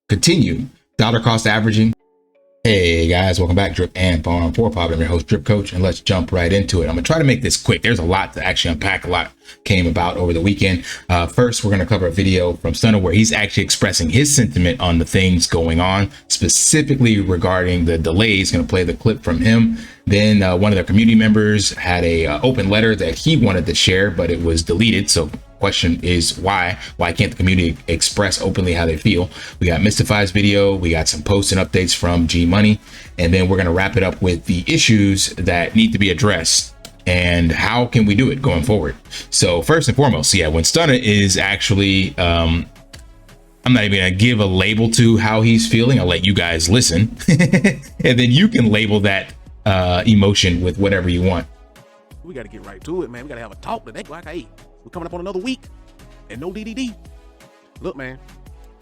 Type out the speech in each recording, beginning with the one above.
continue dollar cost averaging. Hey guys, welcome back. Drip and Farm for Pop. I'm your host, Drip Coach, and let's jump right into it. I'm gonna try to make this quick. There's a lot to actually unpack. A lot came about over the weekend. First, we're gonna cover a video from Stunna where he's actually expressing his sentiment on the things going on, specifically regarding the delays. Gonna play the clip from him. Then one of their community members had a open letter that he wanted to share, but it was deleted. So question is why can't the community express openly how they feel? We got Mystify's video, we got some posts and updates from G Money, and then we're going to wrap it up with the issues that need to be addressed and how can we do it going forward. So first and foremost, yeah, when Stunna is actually I'm not even gonna give a label to how he's feeling. I'll let you guys listen and then you can label that emotion with whatever you want. We got to get right to it, man. We got to have a talk today. Like, hey, we're coming up on another week and no DDD. Look, man,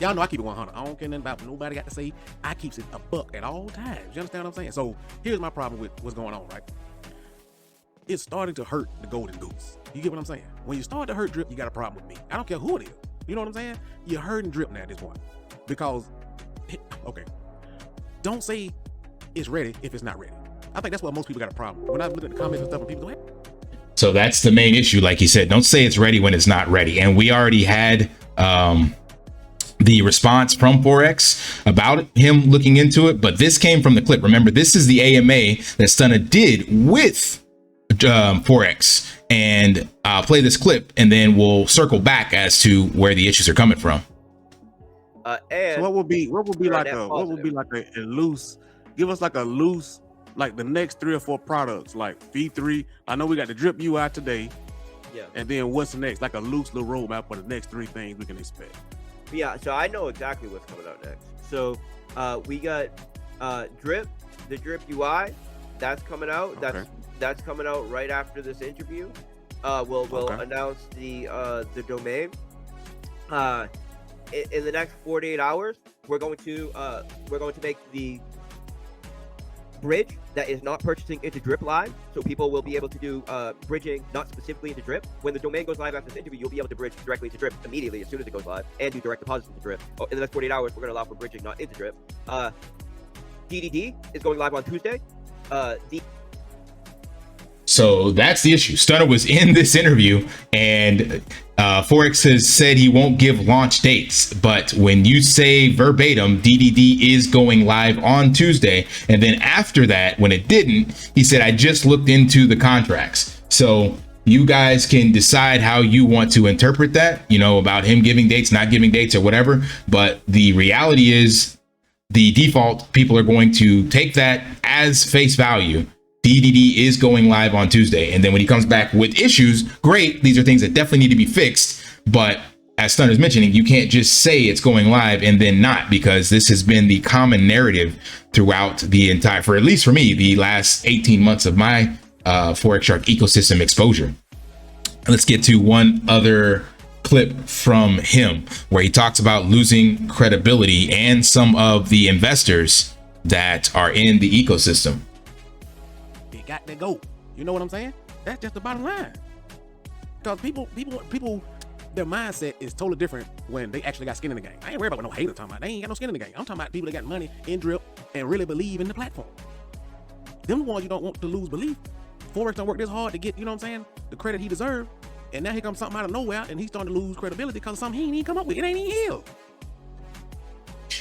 y'all know I keep it 100. I don't care nothing about what nobody got to say. I keeps it a buck at all times. You understand what I'm saying? So here's my problem with what's going on, right? It's starting to hurt the golden goose. You get what I'm saying? When you start to hurt Drip, you got a problem with me. I don't care who it is. You know what I'm saying? You're hurting Drip now at this point. Because, okay, don't say it's ready if it's not ready. I think that's what most people got a problem. When I look at the comments and stuff, and people go, hey. So that's the main issue. Like he said, don't say it's ready when it's not ready. And we already had the response from Forex about him looking into it. But this came from the clip. Remember, this is the AMA that Stunna did with Forex. And I'll play this clip and then we'll circle back as to where the issues are coming from. And so what would be like a loose, give us like a loose, like the next 3 or 4 products, like V3. I know we got the Drip UI today. Yeah. And then what's next? Like a loose little roadmap for the next 3 things we can expect. Yeah, so I know exactly what's coming out next. So we got Drip, the Drip UI, that's coming out. That's coming out right after this interview. We'll announce the domain. In the next 48 hours, we're going to make the bridge that is not purchasing into Drip live, so people will be able to do bridging not specifically into Drip. When the domain goes live after this interview, you'll be able to bridge directly into Drip immediately as soon as it goes live and do direct deposits into Drip. In the next 48 hours, we're going to allow for bridging not into Drip. DDD is going live on Tuesday. So that's the issue. Stunna was in this interview and Forex has said he won't give launch dates, but when you say verbatim, DDD is going live on Tuesday. And then after that, when it didn't, he said, I just looked into the contracts. So you guys can decide how you want to interpret that, you know, about him giving dates, not giving dates or whatever. But the reality is the default people are going to take that as face value. DDD is going live on Tuesday. And then when he comes back with issues, great. These are things that definitely need to be fixed. But as Stunna's mentioning, you can't just say it's going live and then not, because this has been the common narrative throughout the entire, for at least for me, the last 18 months of my Forex Shark ecosystem exposure. Let's get to one other clip from him where he talks about losing credibility and some of the investors that are in the ecosystem. Got to go. You know what I'm saying? That's just the bottom line. Because people, their mindset is totally different when they actually got skin in the game. I ain't worried about what no hater talking about. They ain't got no skin in the game. I'm talking about people that got money in Drip and really believe in the platform. Them the ones you don't want to lose belief. Forex don't work this hard to get, you know what I'm saying, the credit he deserved. And now here comes something out of nowhere and he's starting to lose credibility because of something he ain't even come up with. It ain't even healed.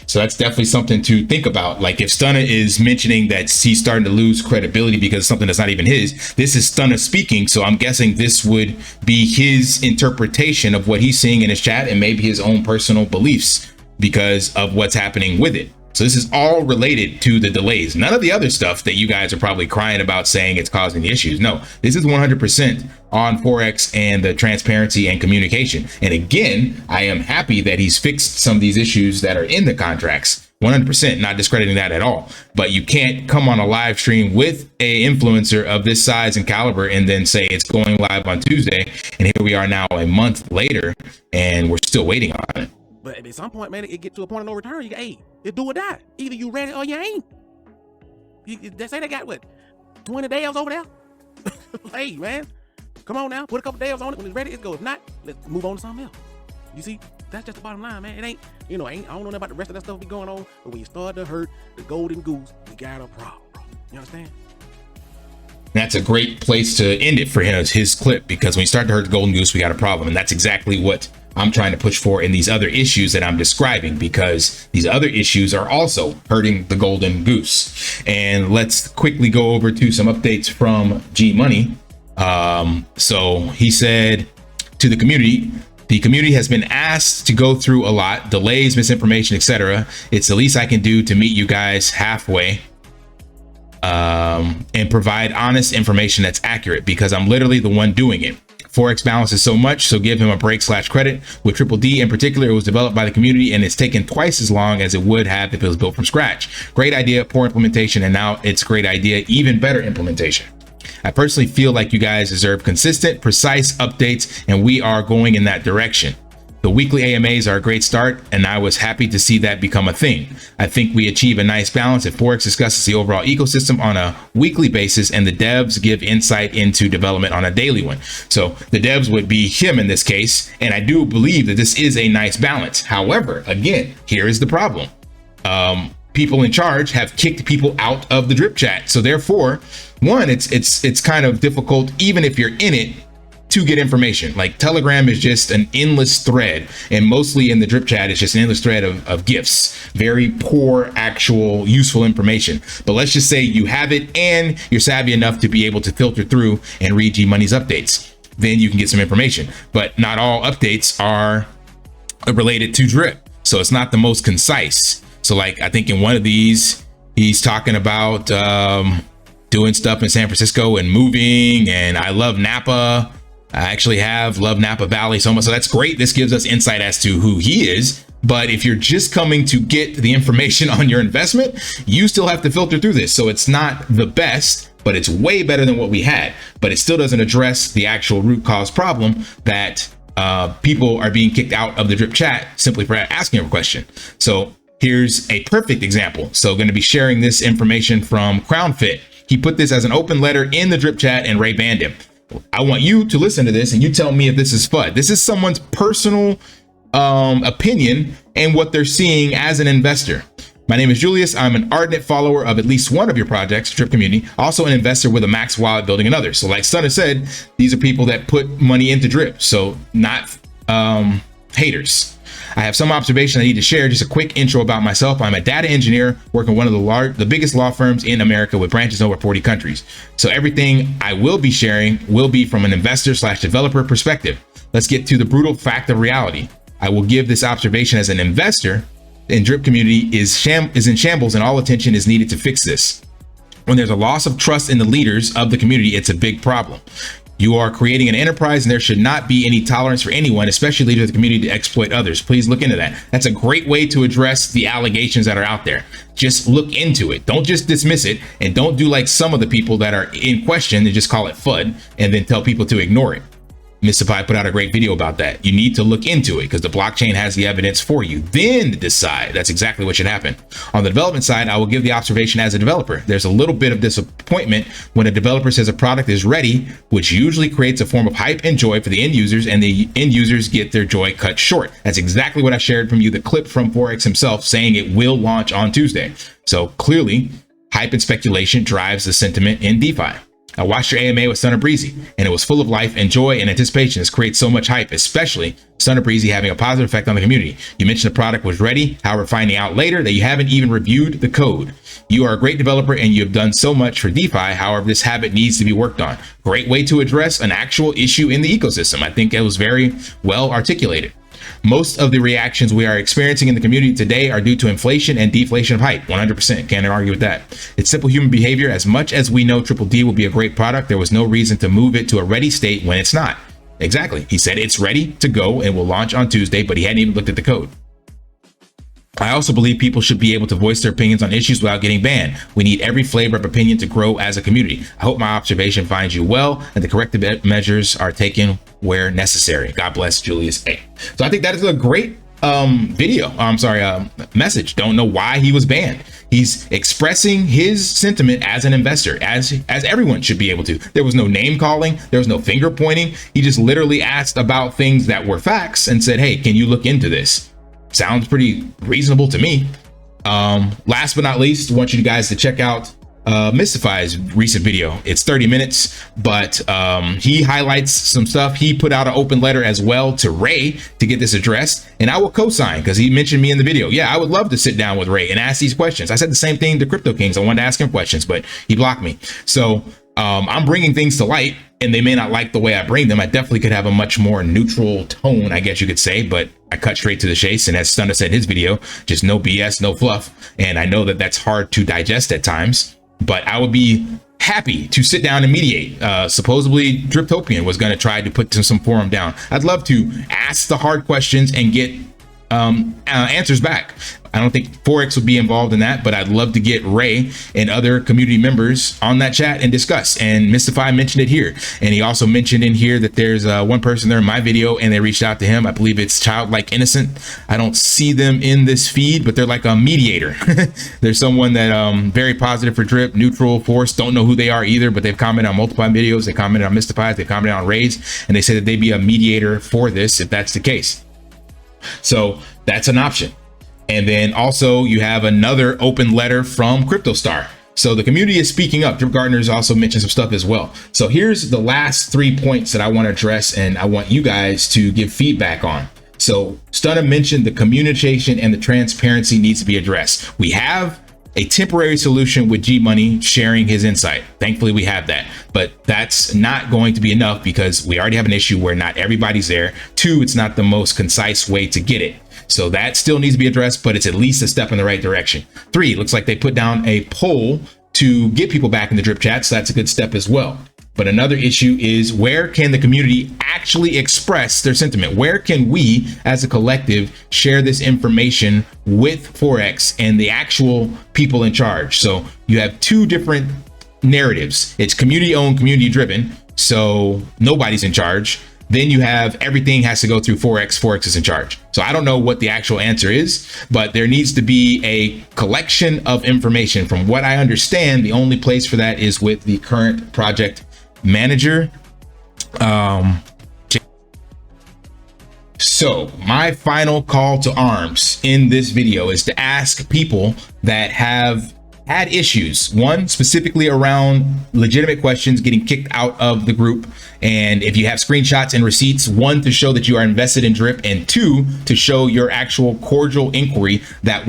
So that's definitely something to think about. Like if Stunna is mentioning that he's starting to lose credibility because of something that's not even his, this is Stunna speaking. So I'm guessing this would be his interpretation of what he's seeing in his chat and maybe his own personal beliefs because of what's happening with it. So this is all related to the delays. None of the other stuff that you guys are probably crying about saying it's causing the issues. No, this is 100% on Forex and the transparency and communication. And again, I am happy that he's fixed some of these issues that are in the contracts. 100%, not discrediting that at all. But you can't come on a live stream with a influencer of this size and caliber and then say it's going live on Tuesday. And here we are now a month later and we're still waiting on it. But at some point, man, it get to a point of no return. You go, hey, it's do or die. Either you ready or you ain't. They say they got what, 20 days over there? Hey, man, come on now, put a couple days on it. When it's ready, it's go. If not, let's move on to something else. You see, That's just the bottom line, man. It ain't, you know, I don't know nothing about the rest of that stuff be going on, but when you start to hurt the golden goose, we got a problem, bro. You understand? That's a great place to end it for his clip, because when you start to hurt the golden goose, we got a problem. And that's exactly what I'm trying to push for in these other issues that I'm describing, because these other issues are also hurting the golden goose. And let's quickly go over to some updates from G Money. So he said to the community has been asked to go through a lot, delays, misinformation, etc. It's the least I can do to meet you guys halfway. And provide honest information that's accurate, because I'm literally the one doing it. Forex balances so much, so give him a break / credit. With Triple D in particular, it was developed by the community and it's taken twice as long as it would have if it was built from scratch. Great idea, poor implementation, and now it's great idea, even better implementation. I personally feel like you guys deserve consistent, precise updates, and we are going in that direction. The weekly AMAs are a great start, and I was happy to see that become a thing. I think we achieve a nice balance if Forex discusses the overall ecosystem on a weekly basis and the devs give insight into development on a daily one. So the devs would be him in this case, and I do believe that this is a nice balance. However, again, here is the problem. People in charge have kicked people out of the drip chat. So therefore, one, it's kind of difficult, even if you're in it, to get information. Like Telegram is just an endless thread, and mostly in the drip chat it's just an endless thread of gifts, very poor actual useful information. But let's just say you have it and you're savvy enough to be able to filter through and read G Money's updates, then you can get some information. But not all updates are related to drip, so it's not the most concise. So like I think in one of these he's talking about doing stuff in San Francisco and moving, and I love Napa. I actually love Napa Valley so much. So that's great. This gives us insight as to who he is. But if you're just coming to get the information on your investment, you still have to filter through this. So it's not the best, but it's way better than what we had. But it still doesn't address the actual root cause problem that people are being kicked out of the drip chat simply for asking a question. So here's a perfect example. So going to be sharing this information from CrownFit. He put this as an open letter in the drip chat and Ray banned him. I want you to listen to this and you tell me if this is FUD. This is someone's personal opinion and what they're seeing as an investor. My name is Julius. I'm an ardent follower of at least one of your projects, Drip Community, also an investor with a max wallet building another. So like Stunna said, these are people that put money into Drip, so not haters. I have some observation I need to share. Just a quick intro about myself. I'm a data engineer working one of the biggest law firms in America with branches in over 40 countries. So everything I will be sharing will be from an investor / developer perspective. Let's get to the brutal fact of reality. I will give this observation as an investor, and Drip Community is in shambles, and all attention is needed to fix this. When there's a loss of trust in the leaders of the community, it's a big problem. You are creating an enterprise and there should not be any tolerance for anyone, especially leaders of the community, to exploit others. Please look into that. That's a great way to address the allegations that are out there. Just look into it. Don't just dismiss it, and don't do like some of the people that are in question and just call it FUD and then tell people to ignore it. Mystify put out a great video about that. You need to look into it because the blockchain has the evidence for you. Then decide. That's exactly what should happen. On the development side, I will give the observation as a developer. There's a little bit of disappointment when a developer says a product is ready, which usually creates a form of hype and joy for the end users, and the end users get their joy cut short. That's exactly what I shared from you, the clip from Forex himself saying it will launch on Tuesday. So clearly, hype and speculation drives the sentiment in DeFi. I watched your AMA with Stunna Breezy, and it was full of life and joy and anticipation. This creates so much hype, especially Stunna Breezy having a positive effect on the community. You mentioned the product was ready, however, finding out later that you haven't even reviewed the code. You are a great developer and you have done so much for DeFi. However, this habit needs to be worked on. Great way to address an actual issue in the ecosystem. I think it was very well articulated. Most of the reactions we are experiencing in the community today are due to inflation and deflation of hype. 100%. Can't argue with that. It's simple human behavior. As much as we know Triple D will be a great product, there was no reason to move it to a ready state when it's not. Exactly. He said it's ready to go and will launch on Tuesday, but he hadn't even looked at the code. I also believe people should be able to voice their opinions on issues without getting banned. We need every flavor of opinion to grow as a community. I hope my observation finds you well and the corrective measures are taken where necessary. God bless, Julius A. So I think that is a great message. Don't know why he was banned. He's expressing his sentiment as an investor, as everyone should be able to. There was no name calling, there was no finger pointing. He just literally asked about things that were facts and said, hey, can you look into this? Sounds pretty reasonable to me. Last but not least, I want you guys to check out Mystify's recent video. It's 30 minutes, but he highlights some stuff. He put out an open letter as well to Ray to get this addressed, and I will co-sign because he mentioned me in the video. Yeah, I would love to sit down with Ray and ask these questions. I said the same thing to Crypto Kings. I wanted to ask him questions, but he blocked me. So I'm bringing things to light, and they may not like the way I bring them. I definitely could have a much more neutral tone, I guess you could say, but I cut straight to the chase. And as Stunna said in his video, just no BS, no fluff. And I know that that's hard to digest at times, but I would be happy to sit down and mediate. Supposedly Driptopian was going to try to put some forum down. I'd love to ask the hard questions and get answers back. I don't think Forex would be involved in that, but I'd love to get Ray and other community members on that chat and discuss. And Mystify mentioned it here. And he also mentioned in here that there's one person there in my video and they reached out to him. I believe it's Childlike Innocent. I don't see them in this feed, but they're like a mediator. There's someone that very positive for Drip, neutral, Force, don't know who they are either, but they've commented on multiple videos. They commented on Mystify, they commented on Ray's, and they said that they'd be a mediator for this if that's the case. So that's an option. And then also you have another open letter from CryptoStar. So the community is speaking up. Drip Gardner's also mentioned some stuff as well. So here's the last 3 points that I want to address and I want you guys to give feedback on. So Stunna mentioned the communication and the transparency needs to be addressed. We have a temporary solution with G Money sharing his insight. Thankfully we have that, but that's not going to be enough because we already have an issue where not everybody's there. 2, it's not the most concise way to get it. So that still needs to be addressed, but it's at least a step in the right direction. 3, looks like they put down a poll to get people back in the drip chat. So that's a good step as well. But another issue is, where can the community actually express their sentiment? Where can we as a collective share this information with Forex and the actual people in charge? So you have 2 different narratives. It's community owned, community driven. So nobody's in charge. Then you have everything has to go through Forex. Forex is in charge. So I don't know what the actual answer is, but there needs to be a collection of information. From what I understand, the only place for that is with the current project manager. So my final call to arms in this video is to ask people that have had issues, 1, specifically around legitimate questions getting kicked out of the group, and if you have screenshots and receipts, 1, to show that you are invested in Drip, and 2, to show your actual cordial inquiry that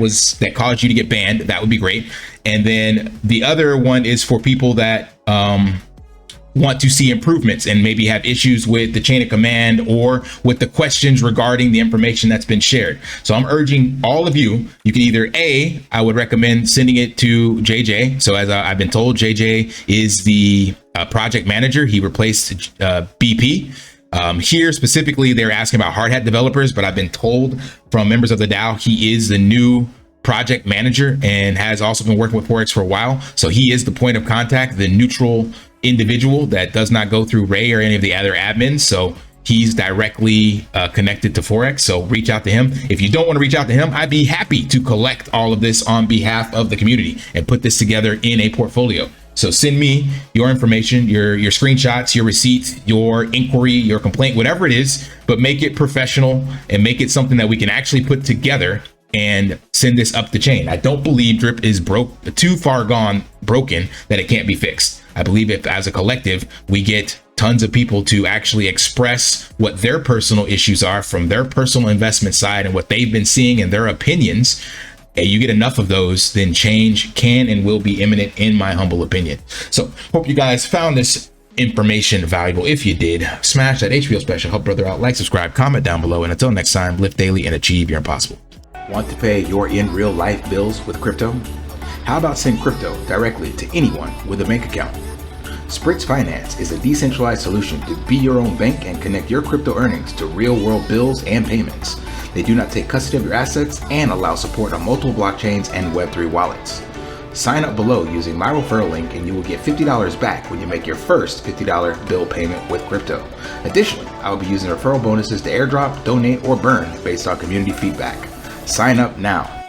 caused you to get banned. That would be great. And then the other one is for people that want to see improvements and maybe have issues with the chain of command or with the questions regarding the information that's been shared. So I'm urging all of you, you can either I would recommend sending it to JJ. So as I've been told, JJ is the project manager. He replaced BP. Here specifically, they're asking about hard hat developers, but I've been told from members of the DAO, he is the new project manager and has also been working with Forex for a while. So he is the point of contact, the neutral individual that does not go through Ray or any of the other admins. So he's directly connected to Forex. So reach out to him. If you don't want to reach out to him, I'd be happy to collect all of this on behalf of the community and put this together in a portfolio. So send me your information, your screenshots, your receipts, your inquiry, your complaint, whatever it is, but make it professional and make it something that we can actually put together and send this up the chain. I don't believe Drip is too far gone broken that it can't be fixed. I believe if as a collective, we get tons of people to actually express what their personal issues are from their personal investment side and what they've been seeing and their opinions, and you get enough of those, then change can and will be imminent, in my humble opinion. So hope you guys found this information valuable. If you did, smash that HBO special, help brother out, like, subscribe, comment down below, and until next time, live daily and achieve your impossible. Want to pay your in real life bills with crypto? How about send crypto directly to anyone with a bank account? SPRITZ Finance is a decentralized solution to be your own bank and connect your crypto earnings to real world bills and payments. They do not take custody of your assets and allow support on multiple blockchains and Web3 wallets. Sign up below using my referral link and you will get $50 back when you make your first $50 bill payment with crypto. Additionally, I will be using referral bonuses to airdrop, donate, or burn based on community feedback. Sign up now.